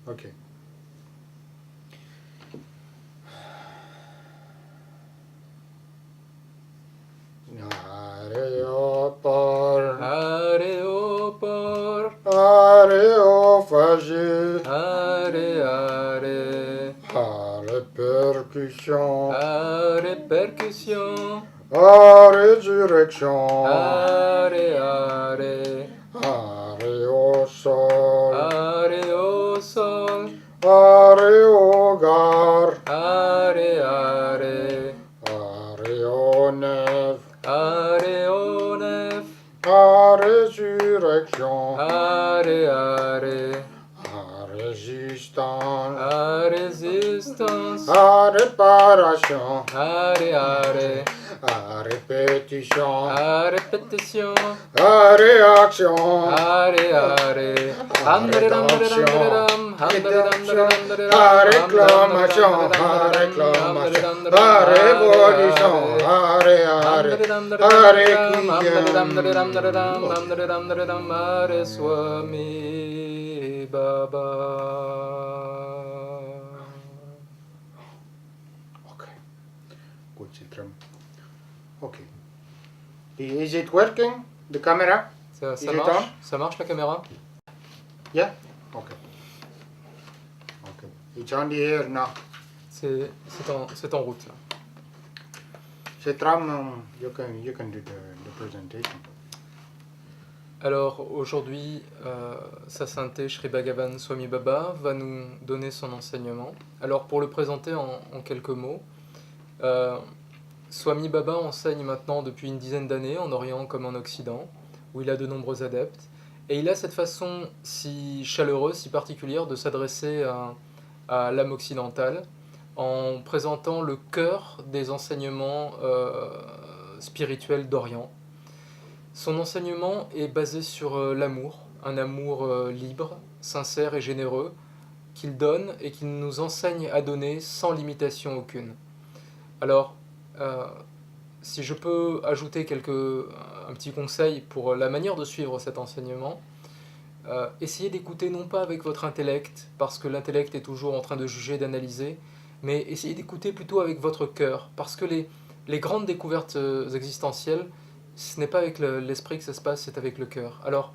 Ok. Aréoport, Aréoport, aréophagie, aré, aré, à répercussion, à répercussion, à résurrection, aré, aré, arrêt au sol, aré au sol, arrêt au gare, aré, aré, arrêt au nef, aré au nef, à résurrection, aré, aré, à résistance, à résistance, à réparation, aré, aré, à répétition, à répétition, à réaction, aré, aré, à rédemption, rédemption, à réclamation, à réclamation, à révolution, à réquisition. Hare Swami Baba. Okay, good Chitram. Okay. Is it working? The camera? Ça Is it marche? on? Ça marche la caméra? Yeah? Okay. Okay. It's on the air now. C'est en route là. Chitram, you can do the presentation. Alors aujourd'hui, Sa Sainteté Sri Bhagavan Swami Baba va nous donner son enseignement. Alors pour le présenter en quelques mots, Swami Baba enseigne maintenant depuis une dizaine d'années en Orient comme en Occident, où il a de nombreux adeptes. Et il a cette façon si chaleureuse, si particulière de s'adresser à l'âme occidentale en présentant le cœur des enseignements spirituels d'Orient. Son enseignement est basé sur l'amour, un amour libre, sincère et généreux, qu'il donne et qu'il nous enseigne à donner sans limitation aucune. Alors, si je peux ajouter un petit conseil pour la manière de suivre cet enseignement, essayez d'écouter non pas avec votre intellect, parce que l'intellect est toujours en train de juger, d'analyser, mais essayez d'écouter plutôt avec votre cœur, parce que les grandes découvertes existentielles, ce n'est pas avec l'esprit que ça se passe, c'est avec le cœur. Alors,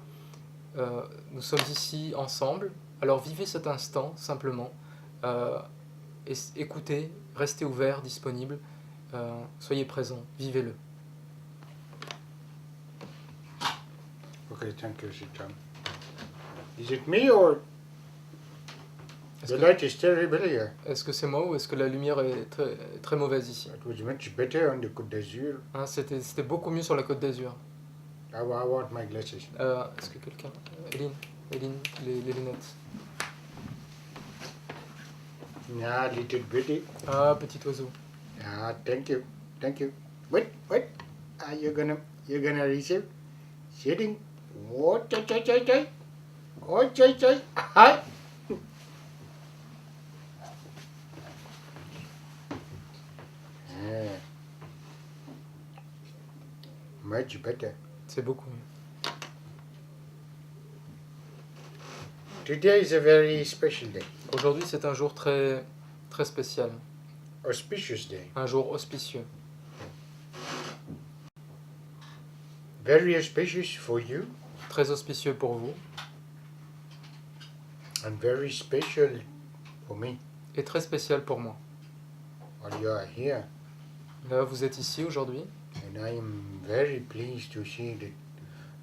nous sommes ici ensemble, alors vivez cet instant simplement, écoutez, restez ouvert, disponible, soyez présent, vivez-le. Okay, thank you, Chitram. Is it me or the light is terrible here? Est-ce que c'est moi ou est-ce que la lumière est très, très mauvaise ici? It was much better on the Côte d'Azur. Hein, c'était beaucoup mieux sur la Côte d'Azur. I want my glasses. Est-ce que quelqu'un... Eline, les lunettes. Yeah, little bitty. Ah, petit oiseau. Yeah, thank you. Wait. Are you gonna receive? Sitting. Oh, chay. Oh, chay. Hi. Yeah. Much better. C'est beaucoup mieux. Today is a very special day. Aujourd'hui, c'est un jour très, très spécial. Auspicious day. Un jour auspicieux. Very auspicious for you. Très auspicieux pour vous. And very special for me. Et très spécial pour moi. While you are here. Là, vous êtes ici aujourd'hui. And I am very pleased to see the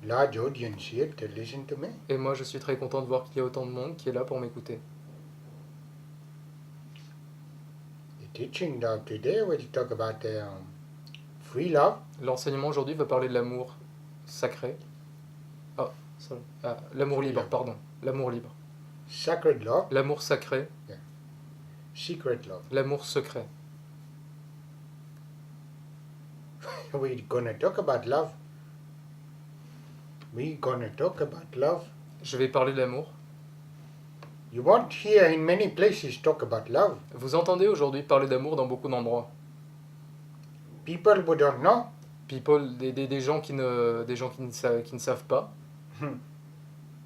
large audience here to listen to me. Et moi, je suis très content de voir qu'il y a autant de monde qui est là pour m'écouter. The teaching of today will talk about free love. L'enseignement aujourd'hui va parler de l'amour sacré. L'amour libre, pardon. L'amour libre. Sacred love. L'amour sacré. Yeah. Secret love. L'amour secret. We're gonna talk about love. Je vais parler de l'amour. You won't hear in many places talk about love. Vous entendez aujourd'hui parler d'amour dans beaucoup d'endroits. People who don't know. People, des gens qui ne savent pas.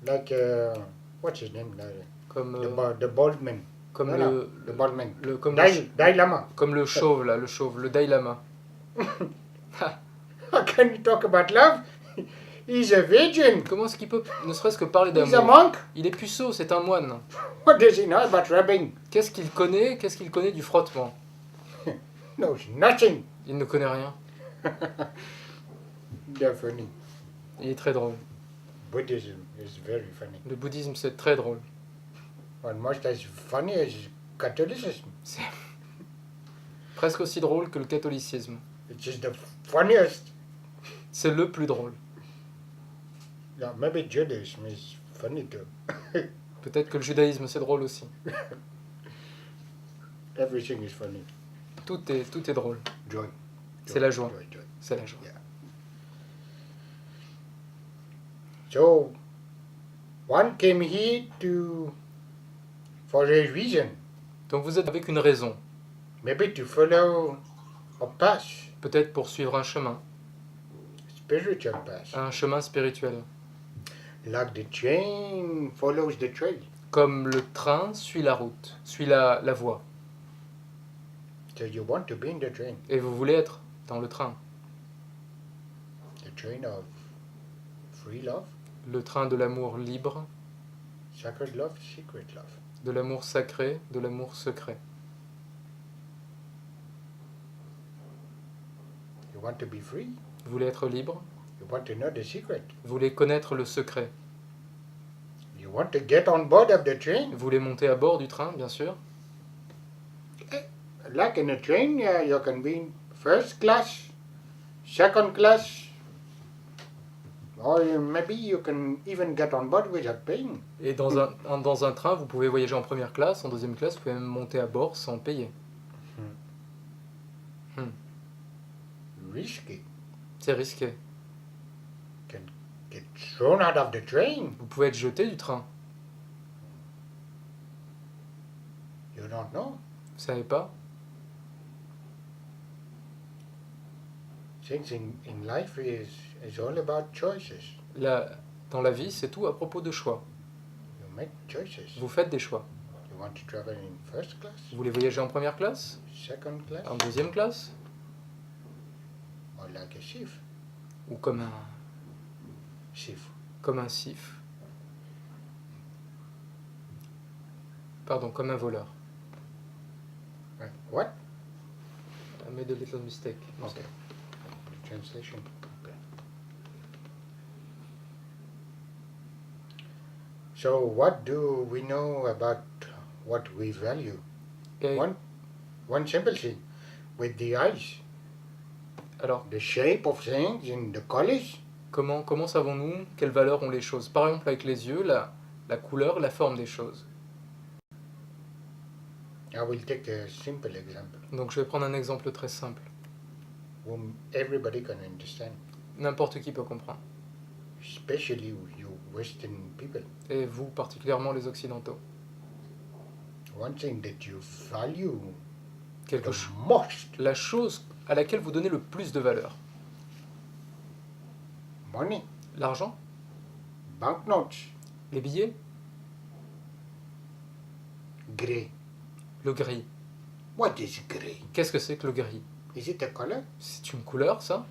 Like what's his name? comme, The bald man. comme Voilà, the bald man. comme Dalai Lama. comme le chauve là, le chauve, le Dalai Lama. How can you talk about love? He's a virgin. Comment est-ce qu'il peut ne serait-ce que parler He's a d'amour? monk. Il est puceau, c'est un moine. What does he know about rubbing? Qu'est-ce qu'il connaît? Qu'est-ce qu'il connaît du frottement? Knows nothing. Il ne connaît rien. They're funny. Il est très drôle. Buddhism is very funny. Le bouddhisme, c'est très drôle. Almost as funny as Catholicism. C'est presque aussi drôle que le catholicisme. It's just the funniest. C'est le plus drôle. Yeah, maybe Judaism is funny too. Peut-être que le judaïsme, c'est drôle aussi. Everything is funny. Tout est drôle. Joy. C'est la joie. Joy. C'est la joie. Yeah. So, one came here for a reason. Donc vous êtes avec une raison. Maybe to follow a path, Peut-être pour suivre un chemin. spiritual path. Un chemin spirituel. Like the train follows the trail. Comme le train suit la route, suit la voie. So you want to be in the train. Et vous voulez être dans le train. The train of free love, Le train de l'amour libre, sacred love, secret love. de l'amour sacré, de l'amour secret. You want to be free. Vous voulez être libre, You want to know the secret. vous voulez connaître le secret. You want to get on board of the train. Vous voulez monter à bord du train, bien sûr. Like in a train, you can be in first class, second class, or maybe you can even get on board without paying. Et dans un train, vous pouvez voyager en première classe, en deuxième classe, vous pouvez même monter à bord sans payer. Risky. C'est risqué. Get thrown out of the train. Vous pouvez être jeté du train. You don't know. Vous savez pas? Things in life is all about choices. Dans la vie, c'est tout à propos de choix. You make choices. Vous faites des choix. You want to travel in first class, Vous voulez voyager en première classe, second class, en deuxième classe, or like a thief. ou comme un sif. Pardon, comme un voleur. Right. What? I made a little mistake. Okay. The translation. Okay. So, what do we know about what we value? Et One simple thing, with the eyes, alors, the shape of things in the colors. comment savons-nous quelle valeur ont les choses? Par exemple, avec les yeux, la couleur, la forme des choses. I will take a simple example, Donc je vais prendre un exemple très simple. whom everybody can understand, N'importe qui peut comprendre. especially you Western people. Et vous, particulièrement les Occidentaux. One thing that you value Quelque the chose. most, La chose à laquelle vous donnez le plus de valeur. money, L'argent, banknotes, les billets, gray. le gris. What is gray? Qu'est-ce que c'est que le gris? Is it a color? C'est une couleur, ça?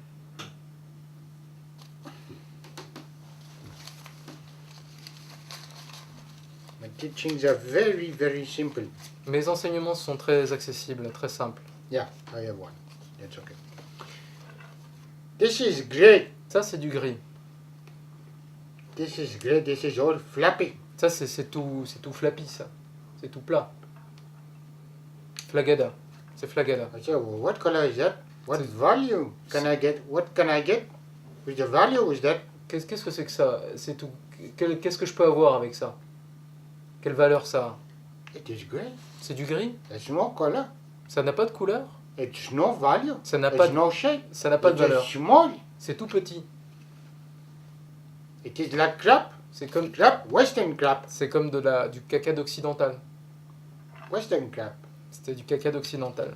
My teachings are very, very simple. Mes enseignements sont très accessibles, très simples. Yeah, I have one. That's okay. This is gray. Ça, c'est du gris. This is gray. This is all flappy. Ça, c'est tout flappy, ça. C'est tout plat. Flagada. C'est flagada. I say, well, what color is that? What C'est- value can I get? What can I get? With the value is that? Qu'est-ce que c'est que ça? C'est tout. Qu'est-ce que je peux avoir avec ça? Quelle valeur ça a? It is gray. C'est du gris? There's no color. Ça n'a pas de couleur? It's no value. Ça n'a There's pas de, no shape. ça n'a pas de It's valeur. just small. C'est tout petit. It is like crap. C'est comme, Western crap. c'est comme du caca d'occidental. Western crap. C'était du caca d'occidental.